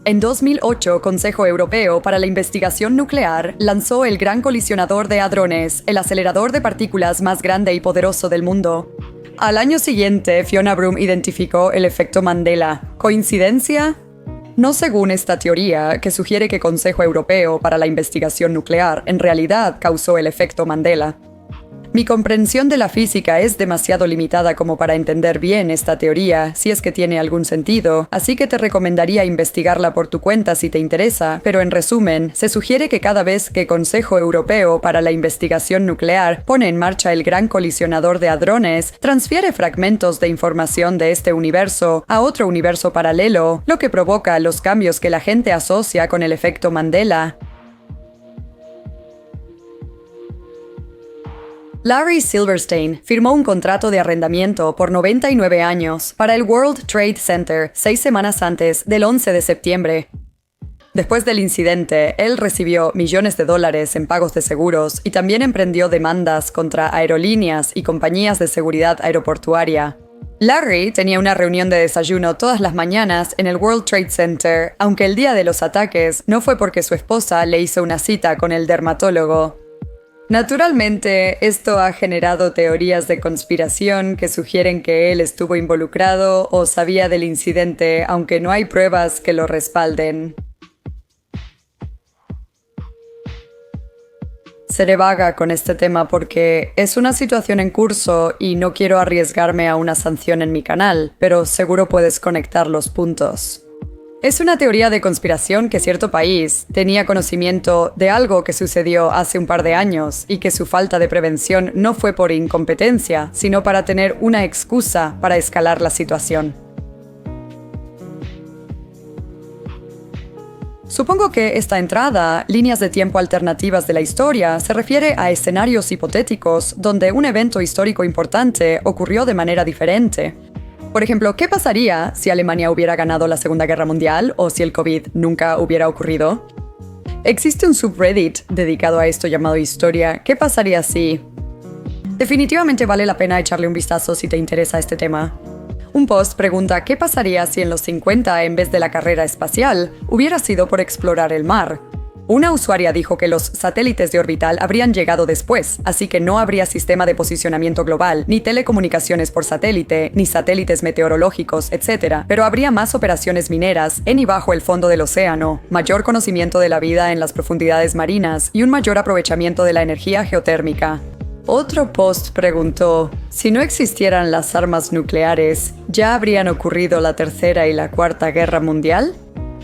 En 2008, Consejo Europeo para la Investigación Nuclear lanzó el Gran Colisionador de Hadrones, el acelerador de partículas más grande y poderoso del mundo. Al año siguiente, Fiona Broom identificó el efecto Mandela. ¿Coincidencia? No según esta teoría, que sugiere que Consejo Europeo para la Investigación Nuclear en realidad causó el efecto Mandela. Mi comprensión de la física es demasiado limitada como para entender bien esta teoría, si es que tiene algún sentido, así que te recomendaría investigarla por tu cuenta si te interesa, pero en resumen, se sugiere que cada vez que Consejo Europeo para la Investigación Nuclear pone en marcha el Gran Colisionador de Hadrones, transfiere fragmentos de información de este universo a otro universo paralelo, lo que provoca los cambios que la gente asocia con el efecto Mandela. Larry Silverstein firmó un contrato de arrendamiento por 99 años para el World Trade Center 6 semanas antes del 11 de septiembre. Después del incidente, él recibió millones de dólares en pagos de seguros y también emprendió demandas contra aerolíneas y compañías de seguridad aeroportuaria. Larry tenía una reunión de desayuno todas las mañanas en el World Trade Center, aunque el día de los ataques no fue porque su esposa le hizo una cita con el dermatólogo. Naturalmente, esto ha generado teorías de conspiración que sugieren que él estuvo involucrado o sabía del incidente, aunque no hay pruebas que lo respalden. Seré vaga con este tema porque es una situación en curso y no quiero arriesgarme a una sanción en mi canal, pero seguro puedes conectar los puntos. Es una teoría de conspiración que cierto país tenía conocimiento de algo que sucedió hace un par de años y que su falta de prevención no fue por incompetencia, sino para tener una excusa para escalar la situación. Supongo que esta entrada, líneas de tiempo alternativas de la historia, se refiere a escenarios hipotéticos donde un evento histórico importante ocurrió de manera diferente. Por ejemplo, ¿qué pasaría si Alemania hubiera ganado la Segunda Guerra Mundial o si el COVID nunca hubiera ocurrido? Existe un subreddit dedicado a esto llamado Historia. ¿Qué pasaría si? Definitivamente vale la pena echarle un vistazo si te interesa este tema. Un post pregunta ¿qué pasaría si en los 50, en vez de la carrera espacial, hubiera sido por explorar el mar? Una usuaria dijo que los satélites de orbital habrían llegado después, así que no habría sistema de posicionamiento global, ni telecomunicaciones por satélite, ni satélites meteorológicos, etc. Pero habría más operaciones mineras en y bajo el fondo del océano, mayor conocimiento de la vida en las profundidades marinas y un mayor aprovechamiento de la energía geotérmica. Otro post preguntó, si no existieran las armas nucleares, ¿ya habrían ocurrido la Tercera y la Cuarta Guerra Mundial?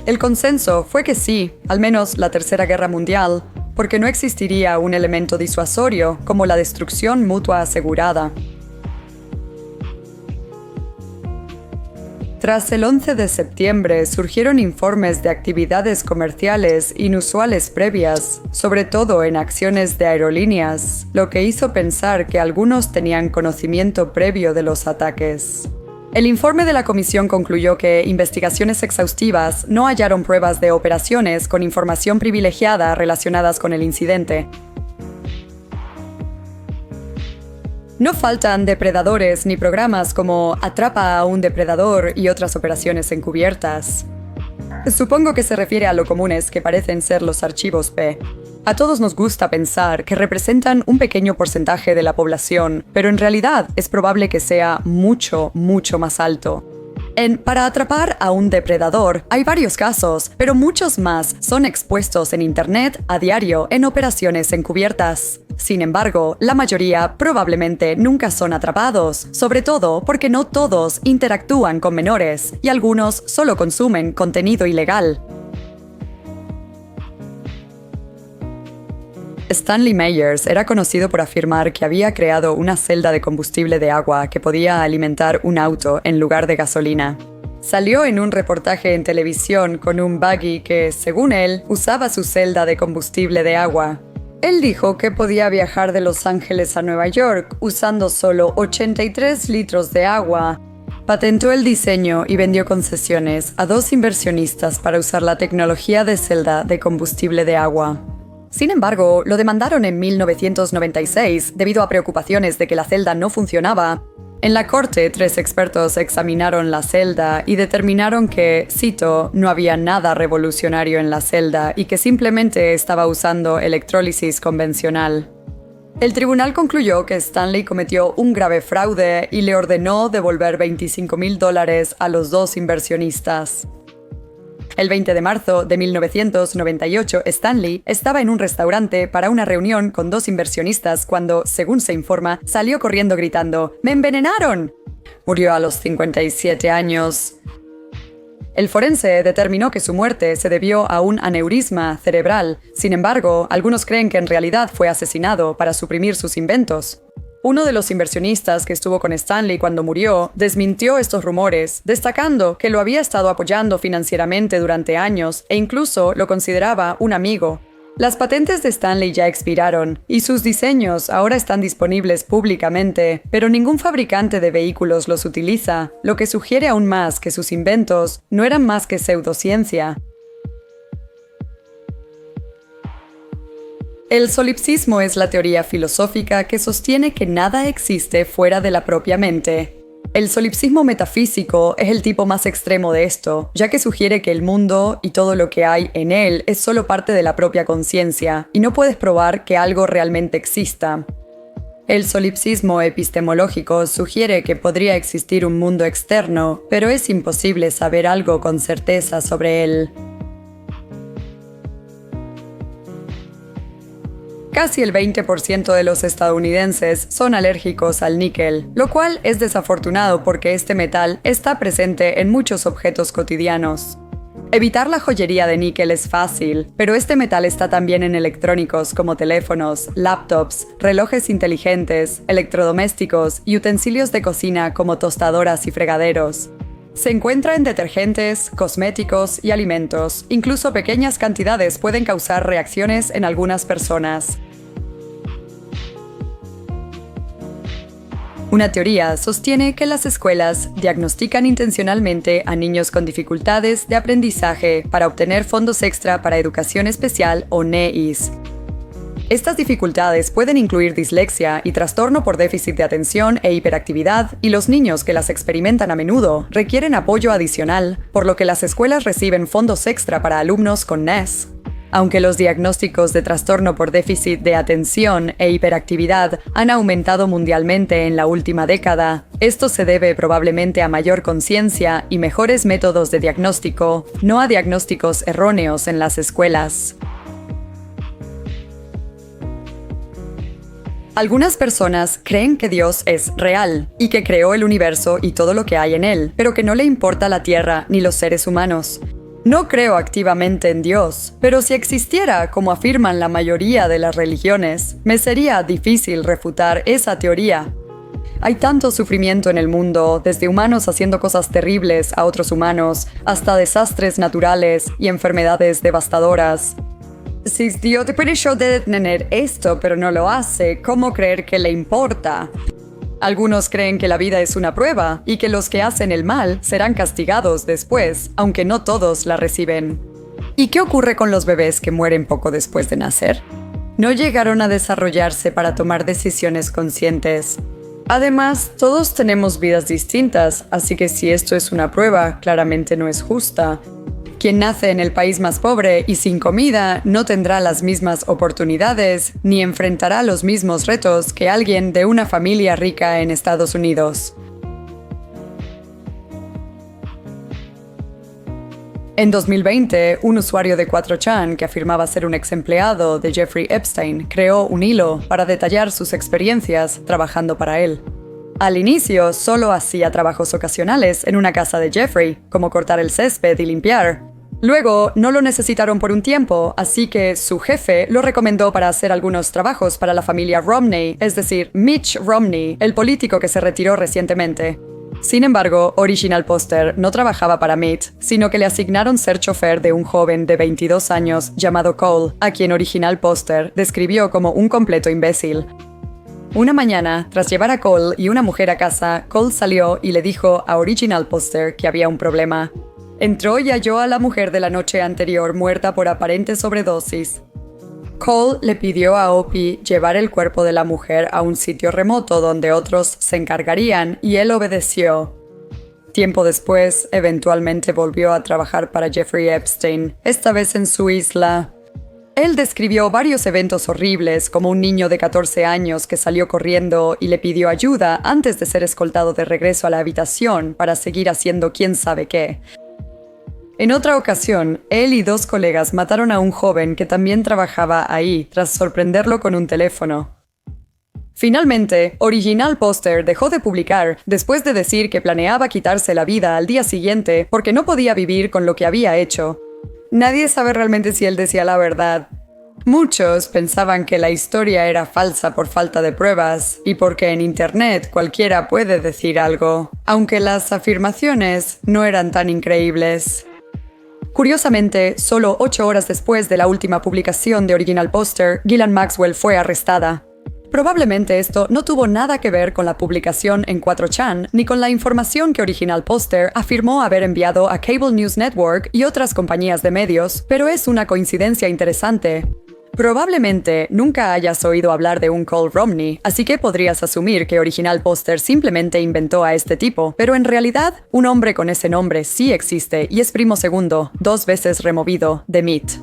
El consenso fue que sí, al menos la Tercera Guerra Mundial, porque no existiría un elemento disuasorio como la destrucción mutua asegurada. Tras el 11 de septiembre surgieron informes de actividades comerciales inusuales previas, sobre todo en acciones de aerolíneas, lo que hizo pensar que algunos tenían conocimiento previo de los ataques. El informe de la comisión concluyó que investigaciones exhaustivas no hallaron pruebas de operaciones con información privilegiada relacionadas con el incidente. No faltan depredadores ni programas como Atrapa a un depredador y otras operaciones encubiertas. Supongo que se refiere a lo comunes que parecen ser los archivos P. A todos nos gusta pensar que representan un pequeño porcentaje de la población, pero en realidad es probable que sea mucho, mucho más alto. Para atrapar a un depredador hay varios casos, pero muchos más son expuestos en Internet a diario en operaciones encubiertas. Sin embargo, la mayoría probablemente nunca son atrapados, sobre todo porque no todos interactúan con menores y algunos solo consumen contenido ilegal. Stanley Myers era conocido por afirmar que había creado una celda de combustible de agua que podía alimentar un auto en lugar de gasolina. Salió en un reportaje en televisión con un buggy que, según él, usaba su celda de combustible de agua. Él dijo que podía viajar de Los Ángeles a Nueva York usando solo 83 litros de agua. Patentó el diseño y vendió concesiones a 2 inversionistas para usar la tecnología de celda de combustible de agua. Sin embargo, lo demandaron en 1996 debido a preocupaciones de que la celda no funcionaba. En la corte, 3 expertos examinaron la celda y determinaron que, cito, no había nada revolucionario en la celda y que simplemente estaba usando electrólisis convencional. El tribunal concluyó que Stanley cometió un grave fraude y le ordenó devolver $25,000 a los 2 inversionistas. El 20 de marzo de 1998, Stanley estaba en un restaurante para una reunión con 2 inversionistas cuando, según se informa, salió corriendo gritando «¡Me envenenaron!». Murió a los 57 años. El forense determinó que su muerte se debió a un aneurisma cerebral. Sin embargo, algunos creen que en realidad fue asesinado para suprimir sus inventos. Uno de los inversionistas que estuvo con Stanley cuando murió desmintió estos rumores, destacando que lo había estado apoyando financieramente durante años e incluso lo consideraba un amigo. Las patentes de Stanley ya expiraron y sus diseños ahora están disponibles públicamente, pero ningún fabricante de vehículos los utiliza, lo que sugiere aún más que sus inventos no eran más que pseudociencia. El solipsismo es la teoría filosófica que sostiene que nada existe fuera de la propia mente. El solipsismo metafísico es el tipo más extremo de esto, ya que sugiere que el mundo y todo lo que hay en él es solo parte de la propia conciencia, y no puedes probar que algo realmente exista. El solipsismo epistemológico sugiere que podría existir un mundo externo, pero es imposible saber algo con certeza sobre él. Casi el 20% de los estadounidenses son alérgicos al níquel, lo cual es desafortunado porque este metal está presente en muchos objetos cotidianos. Evitar la joyería de níquel es fácil, pero este metal está también en electrónicos como teléfonos, laptops, relojes inteligentes, electrodomésticos y utensilios de cocina como tostadoras y fregaderos. Se encuentra en detergentes, cosméticos y alimentos. Incluso pequeñas cantidades pueden causar reacciones en algunas personas. Una teoría sostiene que las escuelas diagnostican intencionalmente a niños con dificultades de aprendizaje para obtener fondos extra para educación especial o NEIS. Estas dificultades pueden incluir dislexia y trastorno por déficit de atención e hiperactividad, y los niños que las experimentan a menudo requieren apoyo adicional, por lo que las escuelas reciben fondos extra para alumnos con NES. Aunque los diagnósticos de trastorno por déficit de atención e hiperactividad han aumentado mundialmente en la última década, esto se debe probablemente a mayor conciencia y mejores métodos de diagnóstico, no a diagnósticos erróneos en las escuelas. Algunas personas creen que Dios es real y que creó el universo y todo lo que hay en él, pero que no le importa la Tierra ni los seres humanos. No creo activamente en Dios, pero si existiera, como afirman la mayoría de las religiones, me sería difícil refutar esa teoría. Hay tanto sufrimiento en el mundo, desde humanos haciendo cosas terribles a otros humanos, hasta desastres naturales y enfermedades devastadoras. Si Dios te puede tener esto, pero no lo hace, ¿cómo creer que le importa? Algunos creen que la vida es una prueba y que los que hacen el mal serán castigados después, aunque no todos la reciben. ¿Y qué ocurre con los bebés que mueren poco después de nacer? No llegaron a desarrollarse para tomar decisiones conscientes. Además, todos tenemos vidas distintas, así que si esto es una prueba, claramente no es justa. Quien nace en el país más pobre y sin comida no tendrá las mismas oportunidades ni enfrentará los mismos retos que alguien de una familia rica en Estados Unidos. En 2020, un usuario de 4chan que afirmaba ser un ex empleado de Jeffrey Epstein creó un hilo para detallar sus experiencias trabajando para él. Al inicio, solo hacía trabajos ocasionales en una casa de Jeffrey, como cortar el césped y limpiar. Luego, no lo necesitaron por un tiempo, así que su jefe lo recomendó para hacer algunos trabajos para la familia Romney, es decir, Mitch Romney, el político que se retiró recientemente. Sin embargo, Original Poster no trabajaba para Mitch, sino que le asignaron ser chofer de un joven de 22 años llamado Cole, a quien Original Poster describió como un completo imbécil. Una mañana, tras llevar a Cole y una mujer a casa, Cole salió y le dijo a Original Poster que había un problema. Entró y halló a la mujer de la noche anterior muerta por aparente sobredosis. Cole le pidió a Opie llevar el cuerpo de la mujer a un sitio remoto donde otros se encargarían y él obedeció. Tiempo después, eventualmente volvió a trabajar para Jeffrey Epstein, esta vez en su isla. Él describió varios eventos horribles, como un niño de 14 años que salió corriendo y le pidió ayuda antes de ser escoltado de regreso a la habitación para seguir haciendo quién sabe qué. En otra ocasión, él y 2 colegas mataron a un joven que también trabajaba ahí, tras sorprenderlo con un teléfono. Finalmente, Original Poster dejó de publicar después de decir que planeaba quitarse la vida al día siguiente porque no podía vivir con lo que había hecho. Nadie sabe realmente si él decía la verdad. Muchos pensaban que la historia era falsa por falta de pruebas y porque en Internet cualquiera puede decir algo, aunque las afirmaciones no eran tan increíbles. Curiosamente, solo 8 horas después de la última publicación de Original Poster, Ghislaine Maxwell fue arrestada. Probablemente esto no tuvo nada que ver con la publicación en 4chan ni con la información que Original Poster afirmó haber enviado a Cable News Network y otras compañías de medios, pero es una coincidencia interesante. Probablemente nunca hayas oído hablar de un Cole Romney, así que podrías asumir que Original Poster simplemente inventó a este tipo, pero en realidad, un hombre con ese nombre sí existe y es primo segundo, 2 veces removido, de Mitch.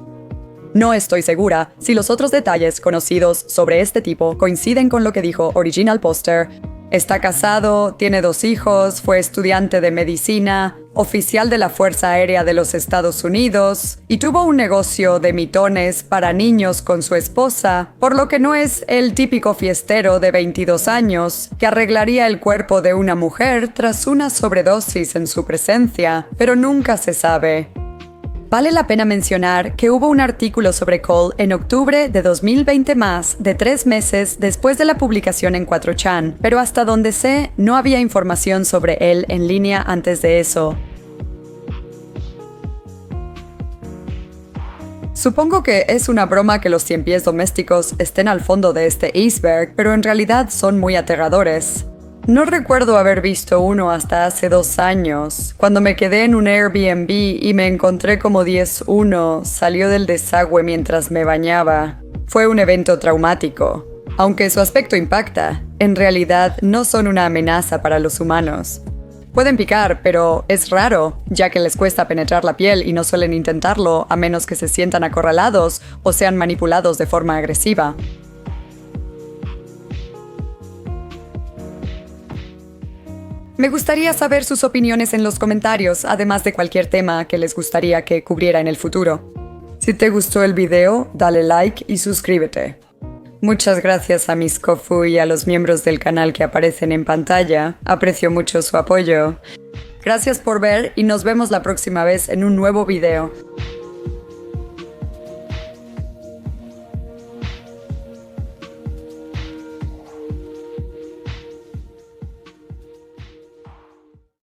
No estoy segura si los otros detalles conocidos sobre este tipo coinciden con lo que dijo Original Poster. Está casado, tiene 2 hijos, fue estudiante de medicina, oficial de la Fuerza Aérea de los Estados Unidos y tuvo un negocio de mitones para niños con su esposa, por lo que no es el típico fiestero de 22 años que arreglaría el cuerpo de una mujer tras una sobredosis en su presencia, pero nunca se sabe. Vale la pena mencionar que hubo un artículo sobre Cole en octubre de 2020, más de 3 meses después de la publicación en 4chan, pero hasta donde sé, no había información sobre él en línea antes de eso. Supongo que es una broma que los 100 pies domésticos estén al fondo de este iceberg, pero en realidad son muy aterradores. No recuerdo haber visto uno hasta hace 2 años, cuando me quedé en un Airbnb y me encontré como 10-1 salió del desagüe mientras me bañaba. Fue un evento traumático. Aunque su aspecto impacta, en realidad no son una amenaza para los humanos. Pueden picar, pero es raro, ya que les cuesta penetrar la piel y no suelen intentarlo a menos que se sientan acorralados o sean manipulados de forma agresiva. Me gustaría saber sus opiniones en los comentarios, además de cualquier tema que les gustaría que cubriera en el futuro. Si te gustó el video, dale like y suscríbete. Muchas gracias a Miss Kofu y a los miembros del canal que aparecen en pantalla. Aprecio mucho su apoyo. Gracias por ver y nos vemos la próxima vez en un nuevo video.